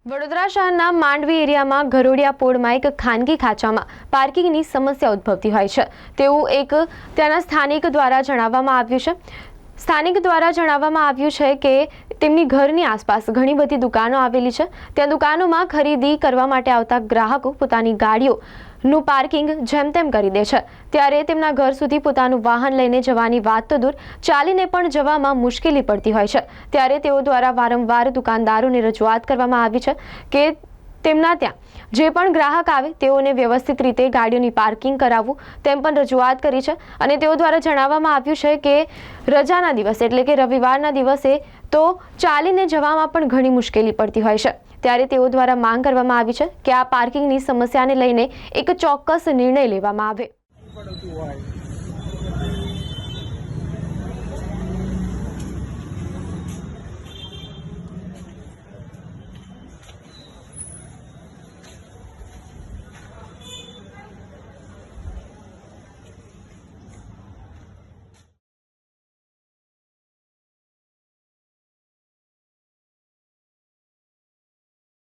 વડોદરા શહેરના માંડવી એરિયામાં ઘરોડિયા પોળમાં એક ખાનગી ખાંચામાં પાર્કિંગની સમસ્યા ઉદ્ભવતી હોય છે તેવું એક ત્યાંના સ્થાનિક દ્વારા જણાવવામાં આવ્યું છે। સ્થાનિક દ્વારા જણાવવામાં આવ્યું છે કે તેમની ઘરની આસપાસ ઘણી બધી દુકાનો આવેલી છે। ત્યાં દુકાનોમાં ખરીદી કરવા માટે આવતા ગ્રાહકો પોતાની ગાડીઓનું પાર્કિંગ જેમ તેમ કરી દે છે, ત્યારે તેમના ઘર સુધી પોતાનું વાહન લઈને જવાની વાત તો દૂર, ચાલીને પણ જવામાં મુશ્કેલી પડતી હોય છે। ત્યારે તેઓ દ્વારા વારંવાર દુકાનદારોને રજૂઆત કરવામાં આવી છે કે તેમના ત્યાં જે પણ ગ્રાહક આવે તેઓને વ્યવસ્થિત રીતે ગાડીઓની પાર્કિંગ કરાવવું તેમ પણ રજૂઆત કરી છે। અને તેઓ દ્વારા જણાવવામાં આવ્યું છે કે રજાના દિવસે એટલે કે રવિવારના દિવસે તો ચાલીને જવામાં પણ ઘણી મુશ્કેલી પડતી હોય છે। ત્યારે તેઓ દ્વારા માંગ કરવામાં આવી છે કે આ પાર્કિંગની સમસ્યાને લઈને એક ચોક્કસ નિર્ણય લેવામાં આવે।